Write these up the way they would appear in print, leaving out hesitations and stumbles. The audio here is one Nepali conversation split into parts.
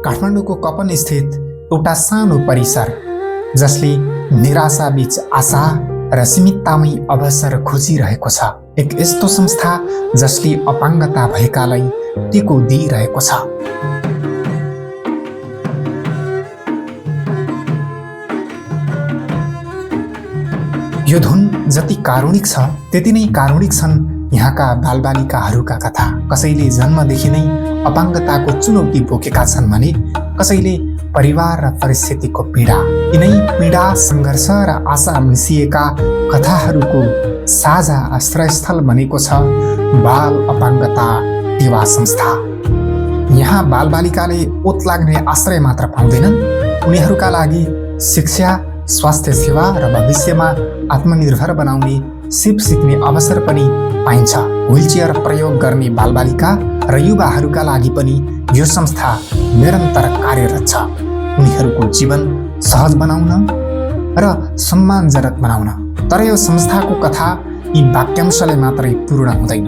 काठमाडौँको कपन स्थित एउटा सानो परिसर जसले निराशा बीच आशा र सीमिततामै अवसर खोजिरहेको छ। एक यस्तो संस्था जसले अपाङ्गता भएकालाई टेको दिइरहेको छ। यो धुन जति कारुणिक छ त्यति नै कारुणिक छन् यहाँका बालबालिकाहरूका कथा। कसैले जन्मदेखि नै अपाङ्गताको चुनौती बोकेका छन् भने कसैले परिवार र परिस्थितिको पीडा। यिनै पीडा, सङ्घर्ष र आशा मिसिएका कथाहरूको साझा आश्रयस्थल बनेको छ बाल अपाङ्गता टेवा संस्था। यहाँ बालबालिकाले ओत लाग्ने आश्रय मात्र पाउँदैनन्, उनीहरूका लागि शिक्षा, स्वास्थ्य सेवा र भविष्यमा आत्मनिर्भर बनाउने सिप सिक्ने अवसर पनि पाइन्छ। व्हीलचेयर प्रयोग गर्ने बालबालिका र युवाहरूका लागि पनि यो संस्था निरन्तर कार्यरत छ, उनीहरूको जीवन सहज बनाउन र सम्मानजनक बनाउन। तर यो संस्थाको कथा यी वाक्यांशले मात्रै पूर्ण हुँदैन।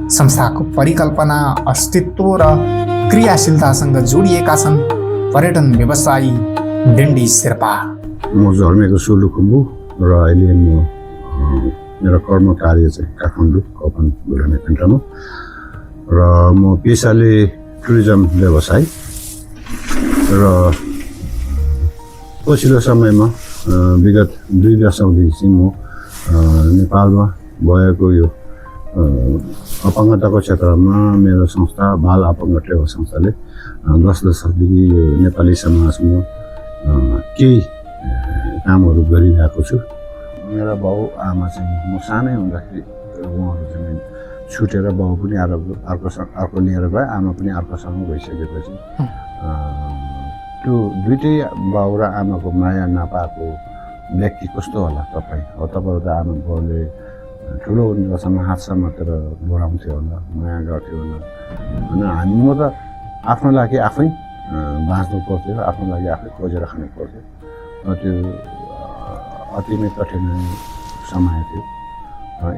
संस्थाको परिकल्पना, अस्तित्व र क्रियाशीलतासँग जोडिएका छन् पर्यटन व्यवसायी डेन्डी शेर्पा। म झर्मेको सोलुखुम्बु र अहिले मेरो कर्म कार्य चाहिँ काठमाडौँ कपन गुरामे केन्द्रमा र म पेसाले टुरिज्म व्यवसाय र पछिल्लो समयमा विगत 2 दशकदेखि चाहिँ म नेपालमा भएको यो अपाङ्गताको क्षेत्रमा मेरो संस्था बाल अपाङ्ग टेवा संस्थाले 10 दशकदेखि यो नेपाली समाजमा केही कामहरू गरिरहेको छु। मेरा बाउ आमा चाहिँ म सानै हुँदाखेरि उहाँहरू चाहिँ छुटेर बाउ पनि अर्को लिएर गए, आमा पनि अर्कोसँग गइसकेपछि त्यो दुइटै बाउ र आमाको माया नपाएको व्यक्ति कस्तो होला तपाईँ? हो तपाईँहरू त आमा बाउले ठुलो उनीहरूसँग हात समातेर बोलाउँथ्यो होला, माया गर्थ्यो होला होइन। म त आफ्नो लागि आफै बाँच्नु पर्थ्यो, आफ्नो लागि आफै खोजेर खानु पर्थ्यो। त्यो अति नै कठिन समय थियो।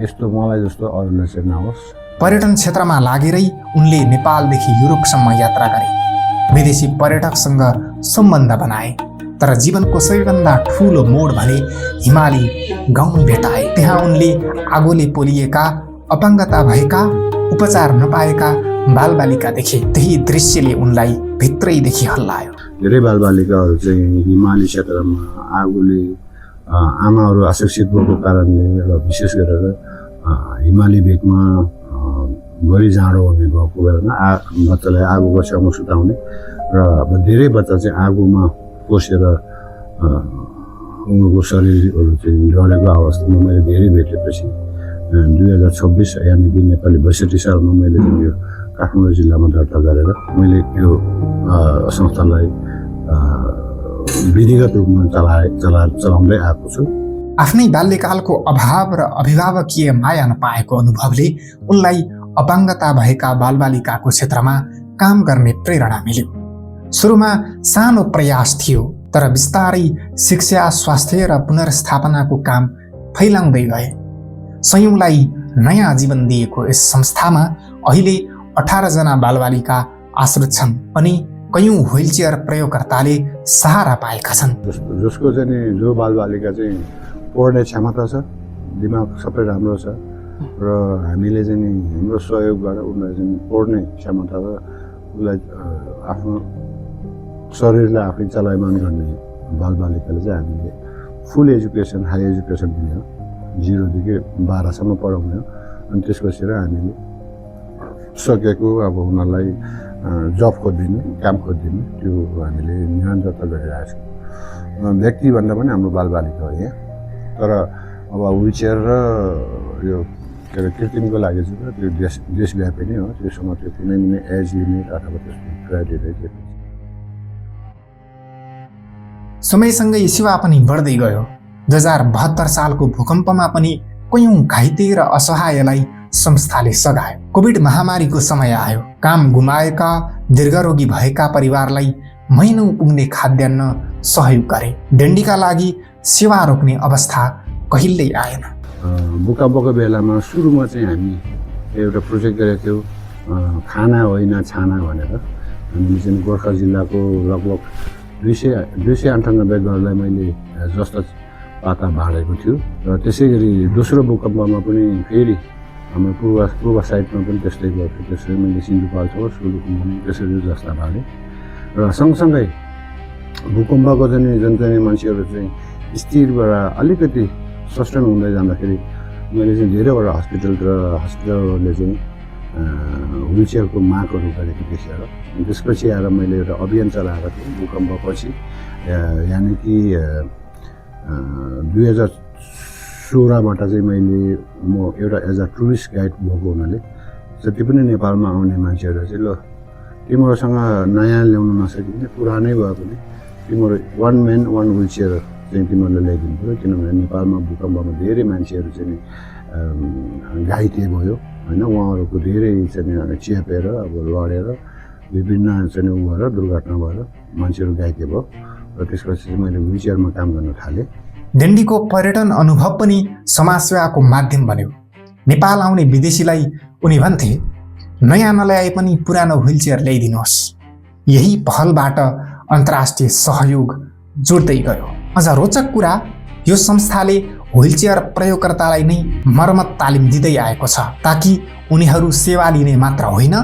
यस्तो मलाई जस्तो अरूले चाहिँ नहोस्। पर्यटन क्षेत्रमा लागेरै उनले नेपालदेखि युरोपसम्म यात्रा गरे, विदेशी पर्यटकसँग सम्बन्ध बनाए। तर जीवनको सबैभन्दा ठुलो मोड भने हिमाली गाउँ भेटाए। त्यहाँ उनले आगोले पोलिएका, अपाङ्गता भएका, उपचार नपाएका बालबालिका देखे। त्यही दृश्यले उनलाई भित्रैदेखि हल्लायो। धेरै बालबालिकाहरू चाहिँ हिमाली क्षेत्रमा आगोले आमाहरू अशिक्षित भएको कारणले र विशेष गरेर हिमाली भेगमा बढी जाडो हुने भएको बेलामा बच्चालाई आगोको छेउमा सुताउने र धेरै बच्चा चाहिँ आगोमा पसेर उनीहरूको शरीरहरू चाहिँ जलेको अवस्थामा मैले धेरै भेटेपछि 2026 यानि कि नेपाली 62 सालमा मैले यो काठमाडौँ जिल्लामा दर्ता गरेर मैले यो संस्थालाई विधिगत रूपमा चलाउँदै आएको छु। आफ्नै बाल्यकालको अभाव र अभिभावकीय माया नपाएको अनुभवले उनलाई अपाङ्गता भएका बालबालिकाको क्षेत्रमा काम गर्ने प्रेरणा मिल्यो। सुरुमा सानो प्रयास थियो, तर बिस्तारै शिक्षा, स्वास्थ्य र पुनर्स्थापनाको काम फैलाउँदै गए। सयौंलाई नयाँ जीवन दिएको यस संस्थामा अहिले 18 जना बालबालिका आश्रित छन् अनि कयौं व्हीलचेयर प्रयोगकर्ताले सहारा पाएका छन्। जसको चाहिँ जो बालबालिका चाहिँ पढ्ने क्षमता छ, दिमाग सबै राम्रो छ र हामीले चाहिँ हाम्रो सहयोगबाट उनलाई चाहिँ पढ्ने क्षमता र उसलाई आफ्नो शरीरलाई आफै चलायमान गर्ने बालबालिकाले चाहिँ हामीले फुल एजुकेसन, हाई एजुकेसन दिने हो, 0 देखि 12 सम्म पढाउने हो। अनि त्यसपछि हामीले सकेको अब उनीहरूलाई जब खोजिदिने, काम खोजिदिने, त्यो हामीले निरन्तरता गरिरहेको छौँ। व्यक्ति भन्दा पनि हाम्रो बालबालिका हो यहाँ। तर अब व्हीलचेयर र यो के अरे कृत्रिमको लागि चाहिँ त्यो देशव्यापी नै हो, त्योसँग त्यो कुनै पनि एज लिमिट अथवा त्यसको क्राइटेरिया के छ। समयसँगै सेवा पनि बढ्दै गयो। 2072 सालको भूकम्पमा पनि कयौं घाइते र असहायलाई संस्थाले सघायो। कोभिड महामारीको समय आयो। काम गुमाएका, दीर्घरोगी भएका परिवारलाई महिनौं पुग्ने खाद्यान्न सहयोग गरे। डेन्डीका लागि सेवा रोक्ने अवस्था कहिल्यै आएन। भूकम्पको बेलामा सुरुमा चाहिँ हामी एउटा प्रोजेक्ट गरेको थियौँ, खाना होइन छाना भनेर। हामीले चाहिँ गोर्खा जिल्लाको लगभग 298 घरलाई मैले जस्तो पाता बाँडेको थियो र त्यसै गरी दोस्रो भूकम्पमा पनि फेरि हाम्रो पूर्व साइडमा पनि त्यस्तै गर्थ्यो। त्यसरी मैले सिन्धुपाल्चोक सोलुखुम्बु त्यसरी जस्ता बाँडेँ र सँगसँगै भूकम्पको चाहिँ मान्छेहरू चाहिँ स्थिरबाट अलिकति सस्टेन हुँदै जाँदाखेरि मैले चाहिँ धेरैवटा हस्पिटलहरूले चाहिँ व्हिलचेयरको मागहरू गरेको देखेर त्यसपछि आएर मैले एउटा अभियान चलाएको थिएँ भूकम्पपछि, यानि कि 2016बाट चाहिँ म एउटा एज अ टुरिस्ट गाइड भएको हुनाले जति पनि नेपालमा आउने मान्छेहरू चाहिँ ल तिमीहरूसँग नयाँ ल्याउन नसकिने पुरानै भए पनि तिमीहरू 1 म्यान 1 व्हिलचेयर चाहिँ तिमीहरूले ल्याइदिनु पऱ्यो, किनभने नेपालमा भूकम्पमा धेरै मान्छेहरू चाहिँ घाइते भयो होइन। उहाँहरूको धेरै चाहिँ चेपेर अब लडेर विभिन्न चाहिँ उ भएर दुर्घटना भएर मान्छेहरू घाइते भयो र त्यसपछि चाहिँ मैले व्हिलचेयरमा काम गर्न थालेँ। डेन्डीको पर्यटन अनुभव पनि समाजसेवाको माध्यम बन्यो। नेपाल आउने विदेशीलाई उनी भन्थे नयाँ नल्याए पनि पुरानो व्हिलचेयर ल्याइदिनुहोस्। यही पहलबाट अन्तर्राष्ट्रिय सहयोग जोड्दै गयो। अझ रोचक कुरा यो संस्थाले व्हिलचेयर प्रयोगकर्तालाई नै मर्मत तालिम दिँदै आएको छ ताकि उनीहरू सेवा लिने मात्र होइन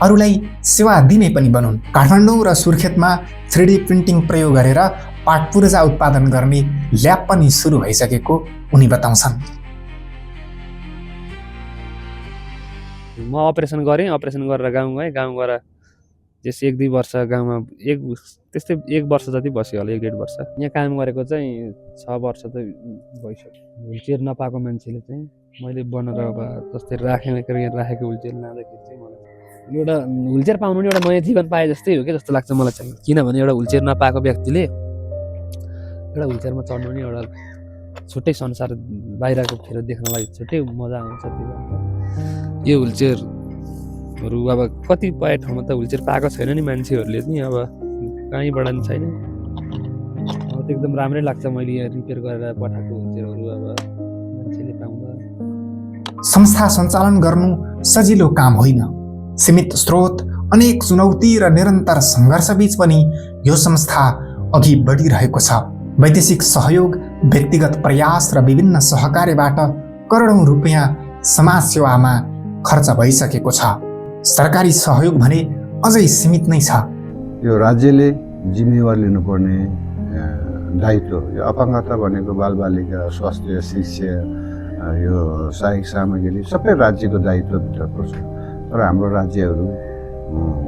अरूलाई सेवा दिने पनि बनुन्। काठमाडौँ र सुर्खेतमा 3D प्रिन्टिङ प्रयोग गरेर पाटपुर्जा उत्पादन गर्ने ल्याब पनि सुरु भइसकेको उनी बताउँछन्। म अपरेसन गरेँ, अपरेसन गरेर गाउँ गएँ, गाउँ गएर त्यस 1-2 वर्ष गाउँमा त्यस्तै 1 वर्ष जति बस्यो होला, 1-1.5 वर्ष। यहाँ काम गरेको चाहिँ 6 वर्ष त भइसक्यो। व्हिलचेयर नपाएको मान्छेले चाहिँ मैले बनाएर अब जस्तै राखेको व्हिलचेयर लाँदाखेरि चाहिँ मलाई एउटा व्हिलचेयर पाउनु नि एउटा नयाँ जीवन पाए जस्तै हो कि जस्तो लाग्छ मलाई चाहिँ। किनभने एउटा व्हिलचेयर नपाएको व्यक्तिले एउटा व्हिलचेयरमा चढ्नु नि एउटा छुट्टै संसार बाहिरको खेर देख्नलाई छुट्टै मजा आउँछ। यो व्हिलचेयरहरू अब कतिपय ठाउँमा त व्हिलचेयर पाएको छैन नि मान्छेहरूले नि, अब कहीँबाट नि छैन। अब त्यो एकदम राम्रै लाग्छ मैले यहाँ रिपेयर गरेर पठाएको व्हिलचेयरहरू अब मान्छेले पाउँदा। संस्था सञ्चालन गर्नु सजिलो काम होइन। सीमित स्रोत, अनेक चुनौती र निरन्तर सङ्घर्षबीच पनि यो संस्था अघि बढिरहेको छ। वैदेशिक सहयोग, व्यक्तिगत प्रयास र विभिन्न सहकार्यबाट करोडौँ रुपियाँ समाज सेवामा खर्च भइसकेको छ। सरकारी सहयोग भने अझै सीमित नै छ। यो राज्यले जिम्मेवार लिनुपर्ने दायित्व, यो अपाङ्गता भनेको बालबालिका स्वास्थ्य, शिक्षा, यो सहायक सामग्री सबै राज्यको दायित्वभित्र पर्छ। तर हाम्रो राज्यहरू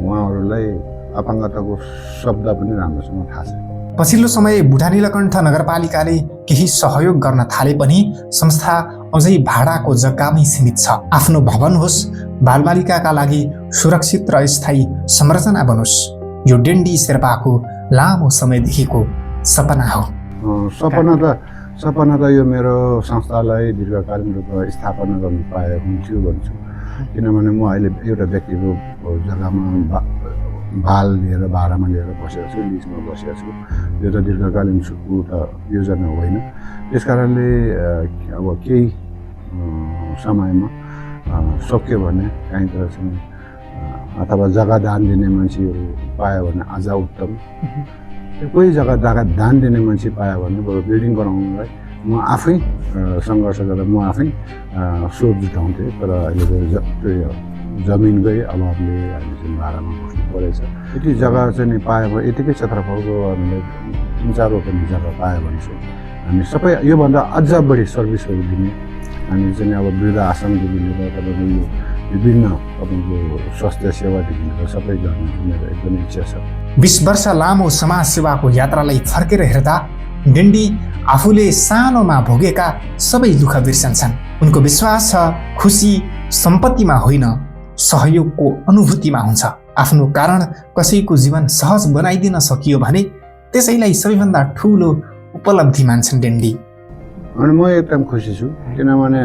उहाँहरूलाई अपाङ्गताको शब्द पनि राम्रोसँग थाहा छैन। पछिल्लो समय बुढानीलकण्ठ नगरपालिकाले केही सहयोग गर्न थाले पनि संस्था अझै भाडाको जग्गामै सीमित छ। आफ्नो भवन होस्, बालबालिकाका लागि सुरक्षित र स्थायी संरचना बनोस्, यो डेन्डी शेर्पाको लामो समयदेखिको सपना हो। सपना त यो मेरो संस्थालाई दीर्घकालीन रूपमा स्थापना गर्नु पाए हुन्थ्यो भन्छु। किनभने म अहिले एउटा व्यक्तिको जग्गामा बाल लिएर भाडामा लिएर बसेको छु, लिजमा बसेको छु। यो त दीर्घकालीन सुखको त योजना होइन। त्यस कारणले अब केही समयमा सक्यो भने काहीँतिर चाहिँ अथवा जग्गा दान दिने मान्छेहरू पायो भने अझ उत्तम। कोही जग्गा दान दिने मान्छे पायो भने बिल्डिङ बनाउनुलाई म आफै सङ्घर्ष गरेर म आफै स्रोत जुटाउँथेँ। तर अहिले त्यो जमिनकै अभावले हामी चाहिँ भाडामा बस्नु परेछ। यति जग्गा चाहिँ पायो भने यतिकै क्षेत्रफलको हामीले 3-4 रोपनी जग्गा पायो भने चाहिँ हामी सबै योभन्दा अझ बढी सर्भिसहरू दिने, हामी चाहिँ अब वृद्ध आश्रमदेखि लिएर तपाईँको यो विभिन्न तपाईँको स्वास्थ्य सेवादेखि लिएर सबै गर्ने मेरो एकदमै इच्छा छ। 20 वर्ष लामो समाज सेवाको यात्रालाई फर्केर हेर्दा डेन्डी आफूले सानोमा भोगेका सबै दुःख बिर्सन्छन्। उनको विश्वास छ खुसी सम्पत्तिमा होइन, सहयोगको अनुभूतिमा हुन्छ। आफ्नो कारण कसैको जीवन सहज बनाइदिन सकियो भने त्यसैलाई सबैभन्दा ठुलो उपलब्धि मान्छन् डेन्डी। अनि म एकदम खुसी छु, किनभने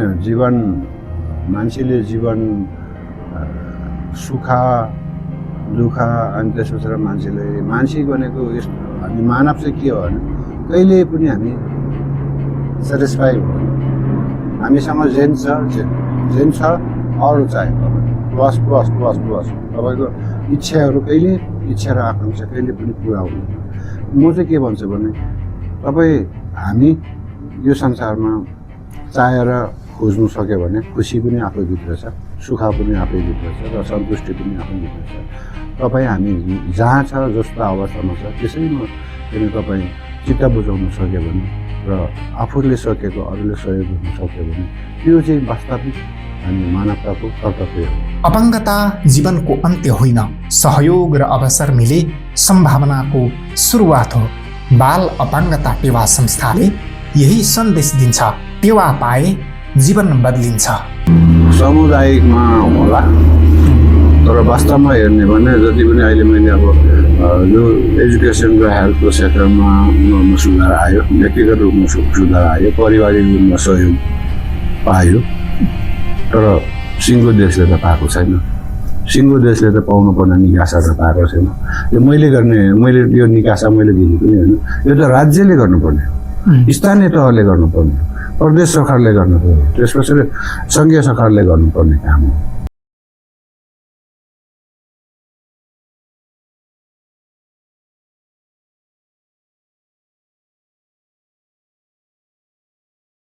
मान्छेले जीवन सुख दुःख अनि त्यसपछि मान्छे भनेको यस्तो, हामी मानव चाहिँ के हो भने कहिले पनि हामी सेटिस्फाई हुँदैन। हामीसँग जेन छ अरू चाहियो, प्लस तपाईँको इच्छाहरू कहिले इच्छा र आकाङ्क्षा कहिले पनि पुरा हुँदैन। म चाहिँ के भन्छु भने हामी यो संसारमा चाहेर खोज्नु सक्यो भने खुसी पनि आफैभित्र छ, सुख पनि आफैभित्र छ र सन्तुष्टि पनि आफैभित्र छ। हामी जहाँ छ जस्तो अवस्थामा छ त्यसैमा किन चित्त बुझाउन सक्यो भने र आफूले सकेको अरूले सहयोग गर्न सक्यो भने त्यो चाहिँ वास्तविक हामी मानवताको कर्तव्य हो। अपाङ्गता जीवनको अन्त्य होइन, सहयोग र अवसर मिले सम्भावनाको सुरुवात हो। बाल अपाङ्गता टेवा संस्थाले यही सन्देश दिन्छ, टेवा पाए जीवन बदलिन्छ। सामुदायिकमा होला तर वास्तवमा हेर्ने भने जति पनि अहिले मैले यो एजुकेसन र हेल्थको सेक्टरमा सुधार आयो, व्यक्तिगत रूपमा सुधार आयो, पारिवारिक रूपमा सहयोग पायो, तर सिङ्गो देशले त पाएको छैन। सिङ्गो देशले त पाउनुपर्ने निकासा त पाएको छैन। मैले यो निकासा मैले दिने पनि होइन, यो त राज्यले गर्नुपर्ने, स्थानीय तहले गर्नुपर्ने, प्रदेश सरकारले गर्नुपर्ने, त्यसपछि सङ्घीय सरकारले गर्नुपर्ने काम हो।